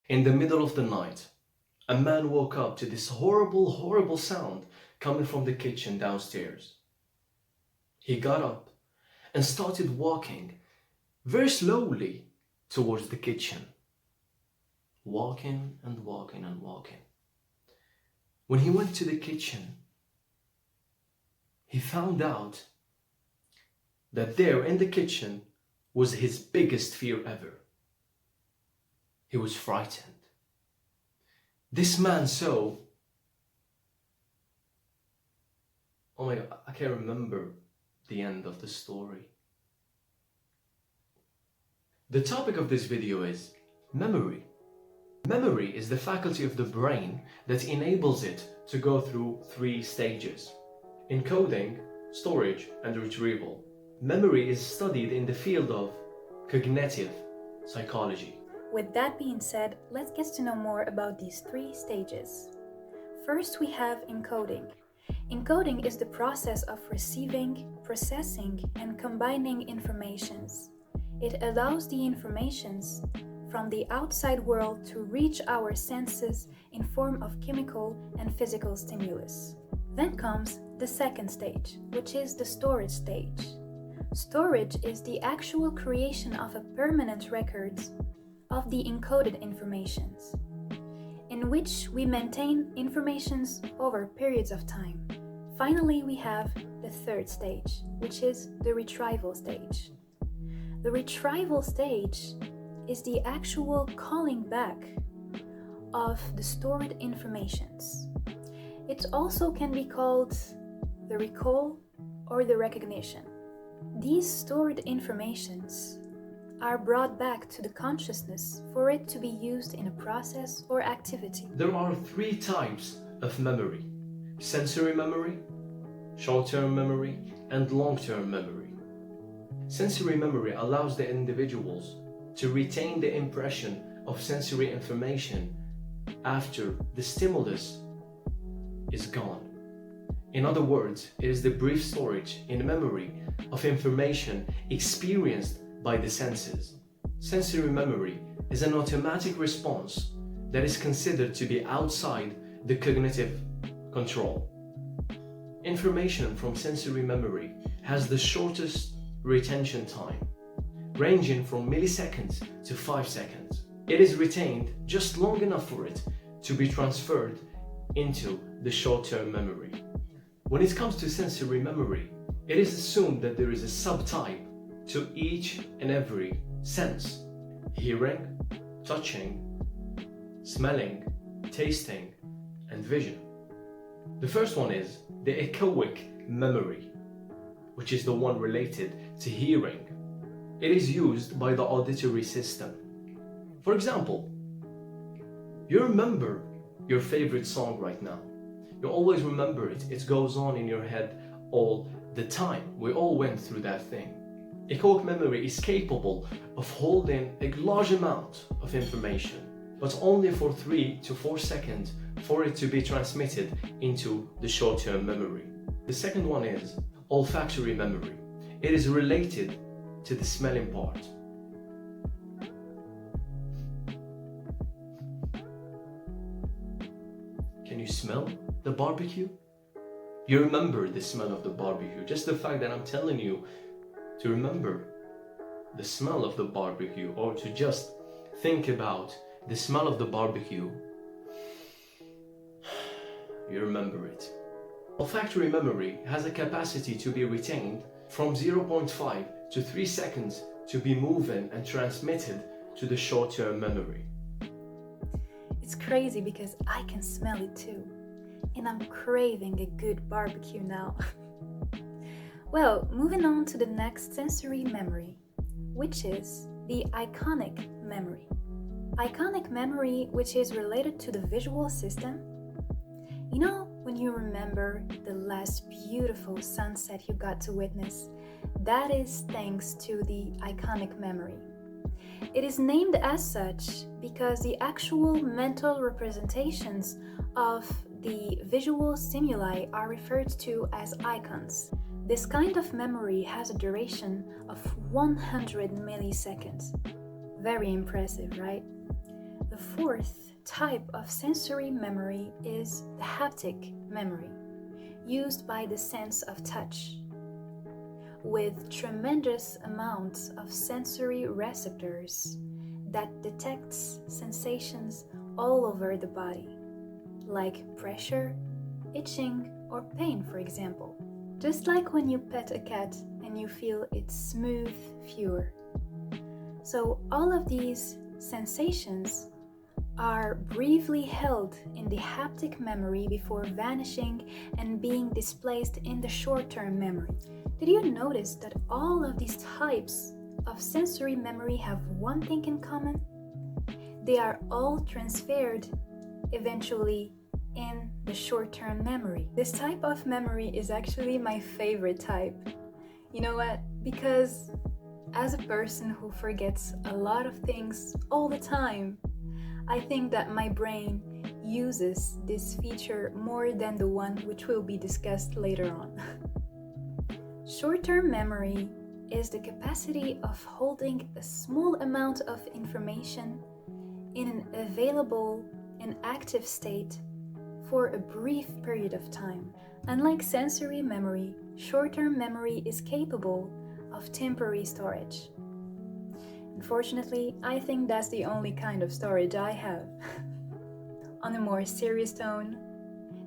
In the middle of the night, a man woke up to this horrible, horrible sound coming from the kitchen downstairs. He got up and started walking very slowly towards the kitchen, walking and walking and walking. When he went to the kitchen, he found out that there in the kitchen was his biggest fear ever. He was frightened. This man saw, oh my God, I can't remember the end of the story. The topic of this video is memory. Memory is the faculty of the brain that enables it to go through three stages: encoding, storage, and retrieval. Memory is studied in the field of cognitive psychology. With that being said, let's get to know more about these three stages. First, we have encoding. Encoding is the process of receiving, processing, and combining informations. It allows the informations from the outside world to reach our senses in form of chemical and physical stimulus. Then comes the second stage, which is the storage stage. Storage is the actual creation of a permanent record of the encoded informations, in which we maintain informations over periods of time. Finally, we have the third stage, which is the retrieval stage. The retrieval stage is the actual calling back of the stored informations. It also can be called the recall or the recognition. These stored informations are brought back to the consciousness for it to be used in a process or activity. There are three types of memory: sensory memory, short-term memory, and long-term memory. Sensory memory allows the individuals to retain the impression of sensory information after the stimulus is gone. In other words, it is the brief storage in memory of information experienced by the senses. Sensory memory is an automatic response that is considered to be outside the cognitive control. Information from sensory memory has the shortest retention time, ranging from milliseconds to 5 seconds. It is retained just long enough for it to be transferred into the short-term memory. When it comes to sensory memory, it is assumed that there is a subtype to each and every sense: hearing, touching, smelling, tasting, and vision. The first one is the echoic memory, which is the one related to hearing. It is used by the auditory system. For example, you remember your favorite song right now. You always remember it. It goes on in your head all the time. We all went through that thing. Echoic memory is capable of holding a large amount of information, but only for 3 to 4 seconds for it to be transmitted into the short-term memory. The second one is olfactory memory. It is related to the smelling part. Can you smell the barbecue? You remember the smell of the barbecue. Just the fact that I'm telling you to remember the smell of the barbecue, or to just think about the smell of the barbecue, you remember it. Olfactory memory has a capacity to be retained from 0.5 to 3 seconds to be moving and transmitted to the short-term memory. It's crazy because I can smell it too, and I'm craving a good barbecue now. Well, moving on to the next sensory memory, which is the iconic memory. Iconic memory, which is related to the visual system. You know, when you remember the last beautiful sunset you got to witness, that is thanks to the iconic memory. It is named as such because the actual mental representations of the visual stimuli are referred to as icons. This kind of memory has a duration of 100 milliseconds. Very impressive, right? The fourth type of sensory memory is the haptic memory, used by the sense of touch, with tremendous amounts of sensory receptors that detects sensations all over the body, like pressure, itching, or pain, for example. Just like when you pet a cat and you feel its smooth fur. So all of these sensations are briefly held in the haptic memory before vanishing and being displaced in the short-term memory. Did you notice that all of these types of sensory memory have one thing in common? They are all transferred eventually in the short-term memory. This type of memory is actually my favorite type. You know what? Because as a person who forgets a lot of things all the time, I think that my brain uses this feature more than the one which will be discussed later on. Short-term memory is the capacity of holding a small amount of information in an available and active state for a brief period of time. Unlike sensory memory, short-term memory is capable of temporary storage. Unfortunately, I think that's the only kind of storage I have. On a more serious tone,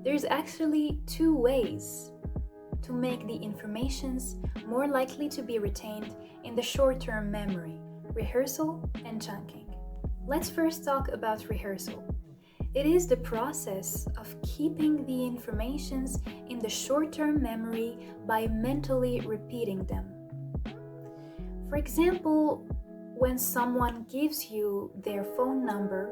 there's actually two ways to make the informations more likely to be retained in the short-term memory: rehearsal and chunking. Let's first talk about rehearsal. It is the process of keeping the informations in the short-term memory by mentally repeating them. For example, when someone gives you their phone number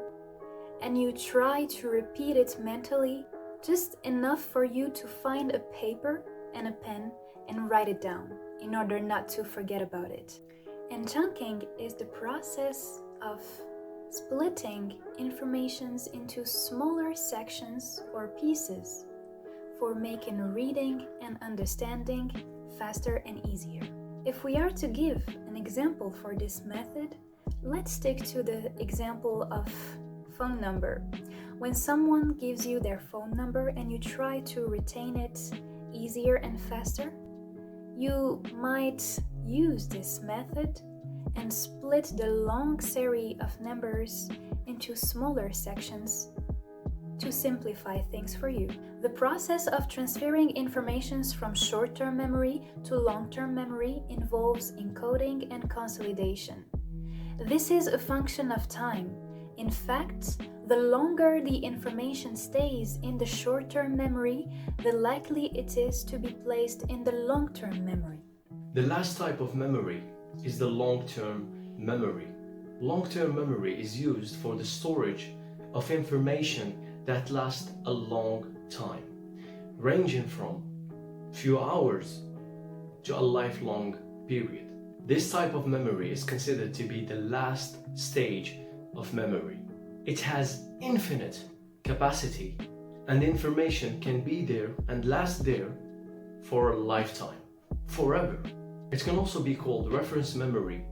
and you try to repeat it mentally, just enough for you to find a paper and a pen and write it down in order not to forget about it. And chunking is the process of splitting informations into smaller sections or pieces for making reading and understanding faster and easier. If we are to give an example for this method, let's stick to the example of phone number. When someone gives you their phone number and you try to retain it easier and faster, you might use this method and split the long series of numbers into smaller sections to simplify things for you. The process of transferring informations from short-term memory to long-term memory involves encoding and consolidation. This is a function of time. In fact, the longer the information stays in the short-term memory, the likely it is to be placed in the long-term memory. The last type of memory is the long-term memory. Long-term memory is used for the storage of information that lasts a long time, ranging from few hours to a lifelong period. This type of memory is considered to be the last stage of memory. It has infinite capacity, and information can be there and last there for a lifetime, forever. It can also be called reference memory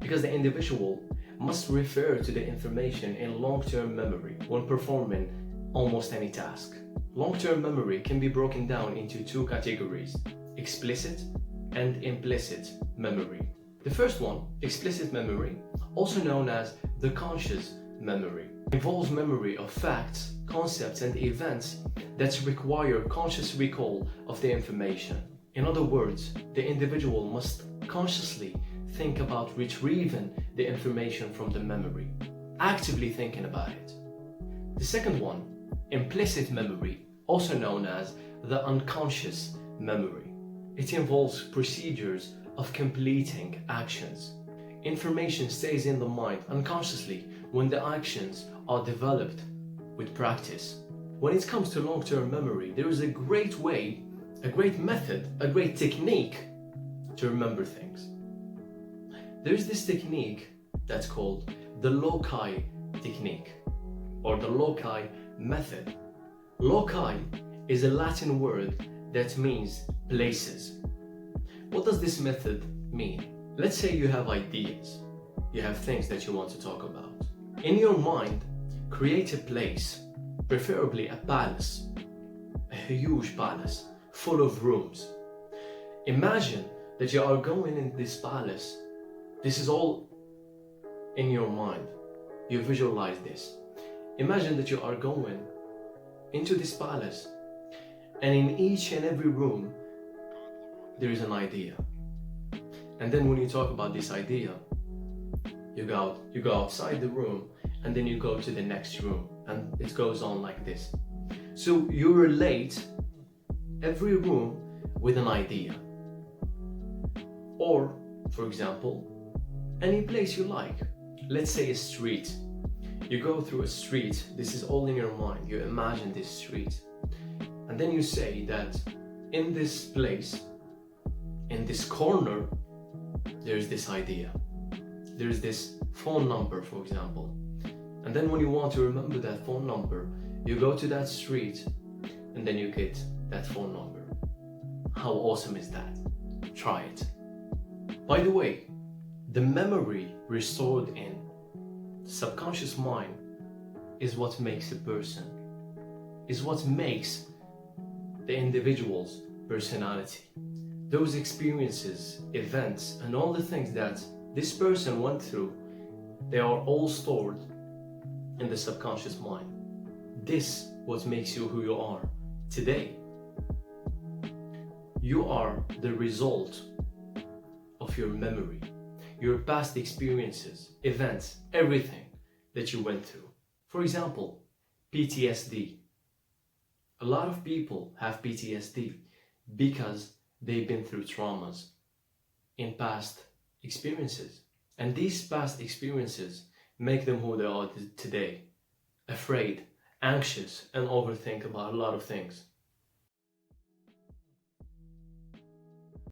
because the individual must refer to the information in long-term memory when performing almost any task. Long-term memory can be broken down into two categories: explicit and implicit memory. The first one, explicit memory, also known as the conscious memory, involves memory of facts, concepts, and events that require conscious recall of the information. In other words, the individual must consciously think about retrieving the information from the memory, actively thinking about it. The second one, implicit memory, also known as the unconscious memory. It involves procedures of completing actions. Information stays in the mind unconsciously when the actions are developed with practice. When it comes to long-term memory, there is a great way, a great method, a great technique to remember things. There's this technique that's called the loci technique or the loci method. Loci is a Latin word that means places. What does this method mean? Let's say you have ideas, you have things that you want to talk about. In your mind, create a place, preferably a palace, a huge palace full of rooms. Imagine that you are going in this palace. This is all in your mind. You visualize this. Imagine that you are going into this palace, and in each and every room there is an idea. And then when you talk about this idea, you go outside the room, and then you go to the next room, and it goes on like this. So you relate every room with an idea. Or, for example, any place you like. Let's say a street. You go through a street, this is all in your mind, you imagine this street. And then you say that in this place, in this corner, there's this idea. There's this phone number, for example. And then when you want to remember that phone number, you go to that street, and then you get that phone number. How awesome is that? Try it. By the way, the memory restored in the subconscious mind is what makes a person, is what makes the individual's personality. Those experiences, events, and all the things that this person went through, they are all stored in the subconscious mind. This what makes you who you are today. You are the result of your memory, your past experiences, events, everything that you went through. For example, PTSD. A lot of people have PTSD because they've been through traumas in past experiences. And these past experiences make them who they are today. Afraid, anxious, and overthink about a lot of things.